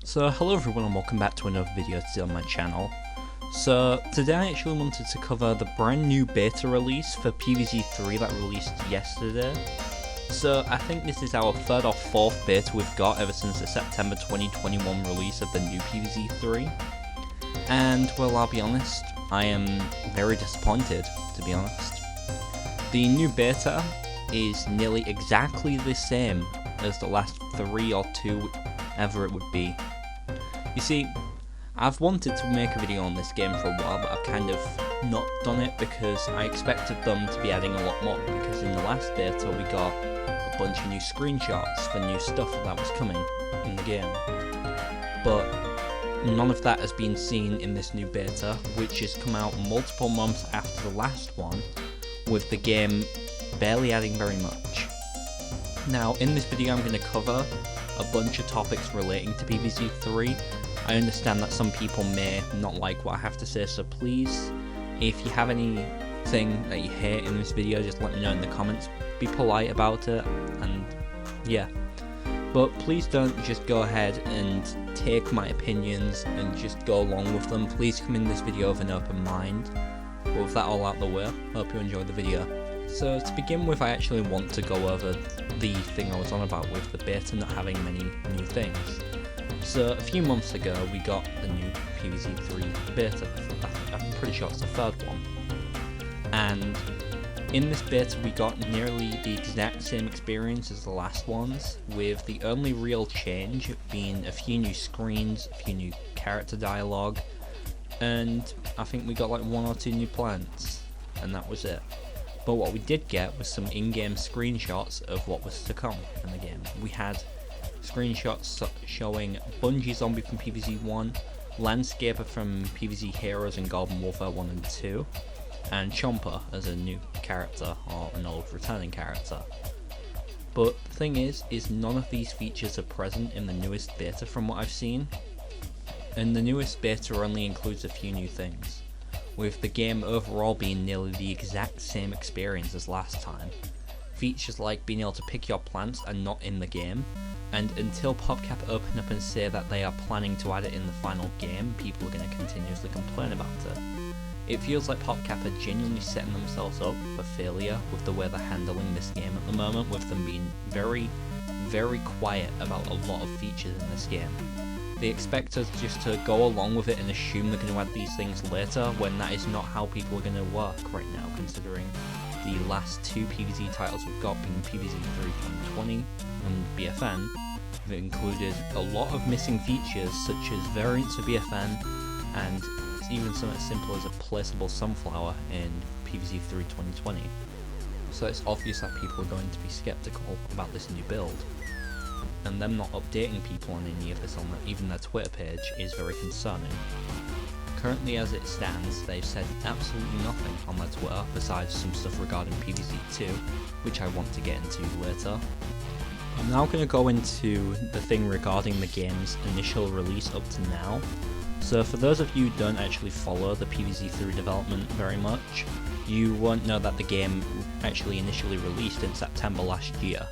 So hello everyone and welcome back to another video today on my channel. So today I actually wanted to cover the brand new beta release for PvZ3 that released yesterday. So I think this is our third or fourth beta we've got ever since the September 2021 release of the new PvZ3. And well, I'll be honest, I am very disappointed, to be honest. The new beta is nearly exactly the same as the last 3 or 2 ever it would be. You see, I've wanted to make a video on this game for a while, but I've kind of not done it because I expected them to be adding a lot more, because in the last beta we got a bunch of new screenshots for new stuff that was coming in the game. But none of that has been seen in this new beta, which has come out multiple months after the last one, with the game barely adding very much. Now, in this video I'm going to cover a bunch of topics relating to PvZ3. I understand that some people may not like what I have to say, so please, if you have anything that you hate in this video, just let me know in the comments. Be polite about it, and yeah. But please don't just go ahead and take my opinions and just go along with them. Please come in this video with an open mind. But with that all out the way, hope you enjoyed the video. So to begin with, I actually want to go over the thing I was on about with the beta not having many new things. So a few months ago we got the new PvZ3 beta. I'm pretty sure it's the third one. And in this beta we got nearly the exact same experience as the last ones, with the only real change being a few new screens, a few new character dialogue, and I think we got like 1 or 2 new plants, and that was it. But what we did get was some in-game screenshots of what was to come in the game. We had screenshots showing Bungie Zombie from PvZ1, Landscaper from PvZ Heroes and Garden Warfare 1 and 2, and Chomper as a new character, or an old returning character. But the thing is none of these features are present in the newest beta from what I've seen. And the newest beta only includes a few new things, with the game overall being nearly the exact same experience as last time. Features like being able to pick your plants are not in the game, and until Popcap open up and say that they are planning to add it in the final game, people are going to continuously complain about it. It feels like Popcap are genuinely setting themselves up for failure with the way they're handling this game at the moment, with them being very, very quiet about a lot of features in this game. They expect us just to go along with it and assume they're going to add these things later, when that is not how people are going to work right now, considering the last 2 PvZ titles we've got being PvZ3 2020 and BFN have included a lot of missing features such as variants of BFN, and even something as simple as a placeable sunflower in PvZ3 2020. So it's obvious that people are going to be skeptical about this new build. And them not updating people on any of this on even their Twitter page is very concerning. Currently as it stands, they've said absolutely nothing on their Twitter besides some stuff regarding PvZ2, which I want to get into later. I'm now going to go into the thing regarding the game's initial release up to now. So for those of you who don't actually follow the PvZ3 development very much, you won't know that the game actually initially released in September last year.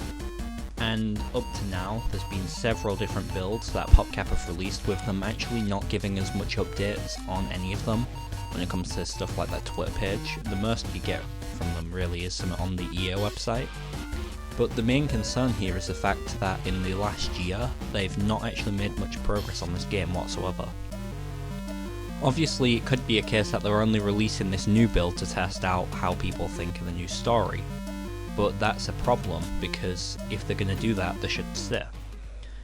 And up to now, there's been several different builds that Popcap have released, with them actually not giving us much updates on any of them when it comes to stuff like that Twitter page. The most you get from them really is something on the EA website. But the main concern here is the fact that in the last year, they've not actually made much progress on this game whatsoever. Obviously, it could be a case that they're only releasing this new build to test out how people think of the new story. But that's a problem, because if they're going to do that, they should say.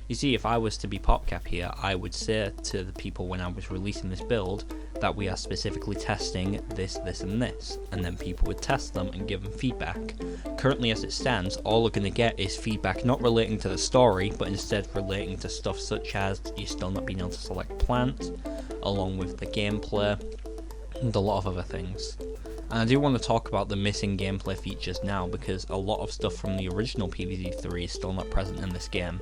You see, if I was to be Popcap here, I would say to the people when I was releasing this build that we are specifically testing this, this and this, and then people would test them and give them feedback. Currently as it stands, all we're going to get is feedback not relating to the story, but instead relating to stuff such as you still not being able to select plants, along with the gameplay, and a lot of other things. And I do want to talk about the missing gameplay features now, because a lot of stuff from the original PvZ3 is still not present in this game,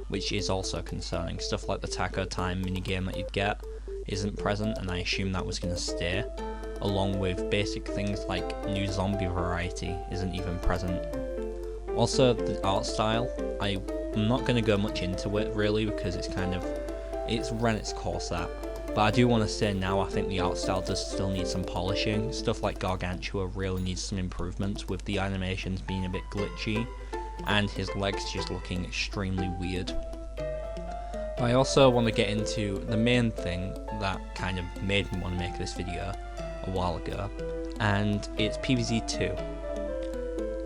which is also concerning. Stuff like the taco time minigame that you'd get isn't present, and I assume that was going to stay, along with basic things like new zombie variety isn't even present. Also, the art style, I'm not going to go much into it really, because it's kind of it's ran its course that. But I do want to say now, I think the art style does still need some polishing. Stuff like Gargantua really needs some improvements, with the animations being a bit glitchy and his legs just looking extremely weird. I also want to get into the main thing that kind of made me want to make this video a while ago, and it's PvZ2.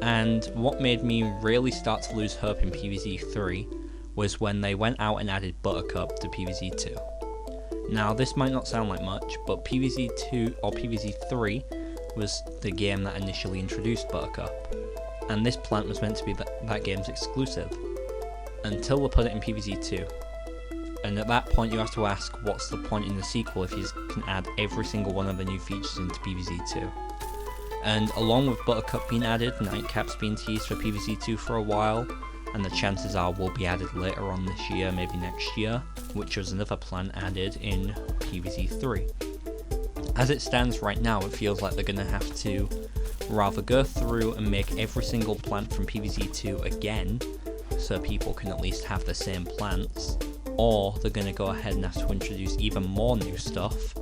And what made me really start to lose hope in PvZ3 was when they went out and added Buttercup to PvZ2. Now this might not sound like much, but PvZ2 or PvZ3 was the game that initially introduced Buttercup, and this plant was meant to be that game's exclusive, until they put it in PvZ2. And at that point you have to ask, what's the point in the sequel if you can add every single one of the new features into PvZ2? And along with Buttercup being added, Nightcap's been teased for PvZ2 for a while, and the chances are will be added later on this year, maybe next year, which was another plant added in PvZ3. As it stands right now, it feels like they're going to have to rather go through and make every single plant from PvZ2 again, so people can at least have the same plants, or they're going to go ahead and have to introduce even more new stuff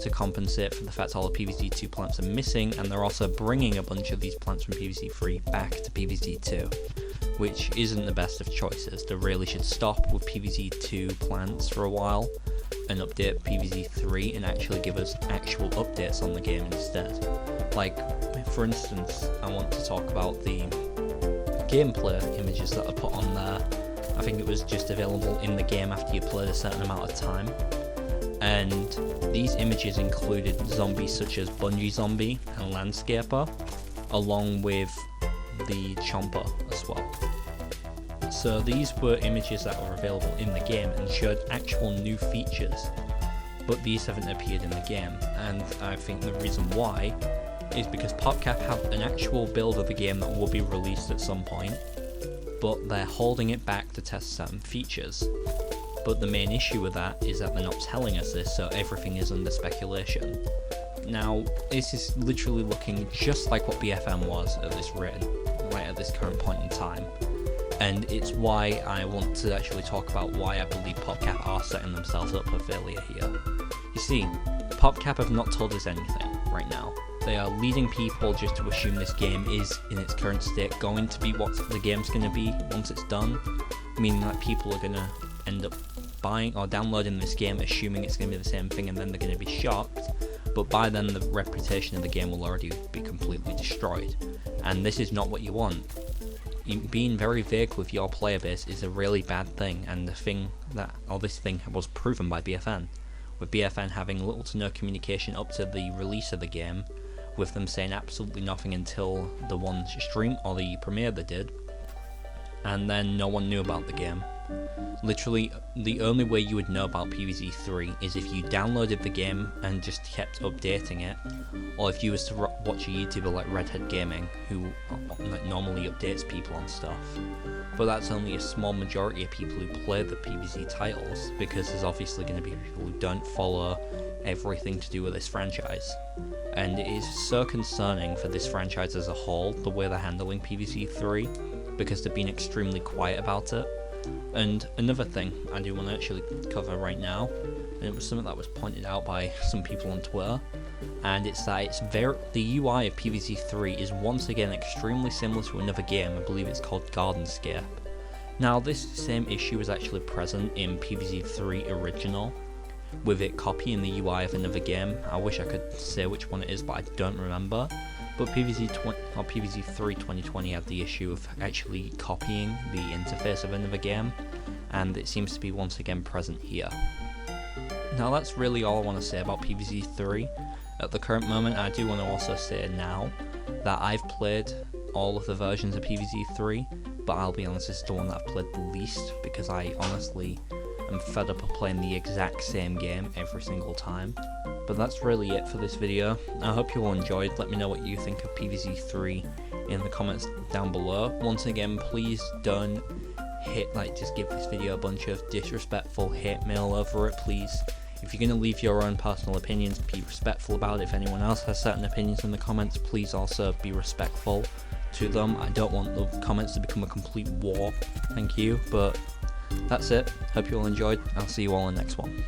to compensate for the fact all the PvZ2 plants are missing, and they're also bringing a bunch of these plants from PvZ3 back to PvZ2, which isn't the best of choices. They really should stop with PvZ2 plants for a while and update PvZ3 and actually give us actual updates on the game instead. Like, for instance, I want to talk about the gameplay images that are put on there. I think it was just available in the game after you played a certain amount of time, and these images included zombies such as Bungee Zombie and Landscaper, along with the Chomper as well. So these were images that were available in the game and showed actual new features, but these haven't appeared in the game, and I think the reason why is because Popcap have an actual build of the game that will be released at some point, but they're holding it back to test certain features. But the main issue with that is that they're not telling us this, so everything is under speculation. Now, this is literally looking just like what BFM was at this rate, right at this current point in time. And it's why I want to actually talk about why I believe Popcap are setting themselves up for failure here. You see, Popcap have not told us anything right now. They are leading people just to assume this game is, in its current state, going to be what the game's going to be once it's done, meaning that people are going to end up buying or downloading this game assuming it's going to be the same thing, and then they're going to be shocked, but by then the reputation of the game will already be completely destroyed, and this is not what you want. Being very vague with your player base is a really bad thing, and this thing was proven by BFN, with BFN having little to no communication up to the release of the game, with them saying absolutely nothing until the one stream or the premiere they did, and then no one knew about the game. Literally, the only way you would know about PvZ3 is if you downloaded the game and just kept updating it, or if you was to watch a YouTuber like Redhead Gaming, who normally updates people on stuff. But that's only a small majority of people who play the PvZ titles, because there's obviously going to be people who don't follow everything to do with this franchise. And it is so concerning for this franchise as a whole, the way they're handling PvZ3, because they've been extremely quiet about it. And another thing I do want to actually cover right now, and it was something that was pointed out by some people on Twitter, and it's that the UI of PvZ3 is once again extremely similar to another game. I believe it's called Gardenscape. Now, this same issue is actually present in PvZ3 Original, with it copying the UI of another game. I wish I could say which one it is, but I don't remember. But PvZ3 2020 had the issue of actually copying the interface of another game, and it seems to be once again present here. Now, that's really all I want to say about PvZ3 at the current moment. I do want to also say now that I've played all of the versions of PvZ3, but I'll be honest, this is the one that I've played the least, because I honestly am fed up of playing the exact same game every single time. But that's really it for this video. I hope you all enjoyed. Let me know what you think of PvZ3 in the comments down below. Once again, please don't just give this video a bunch of disrespectful hate mail over it, please. If you're going to leave your own personal opinions, be respectful about it. If anyone else has certain opinions in the comments, please also be respectful to them. I don't want the comments to become a complete war, thank you, but That's it. Hope you all enjoyed. I'll see you all in the next one.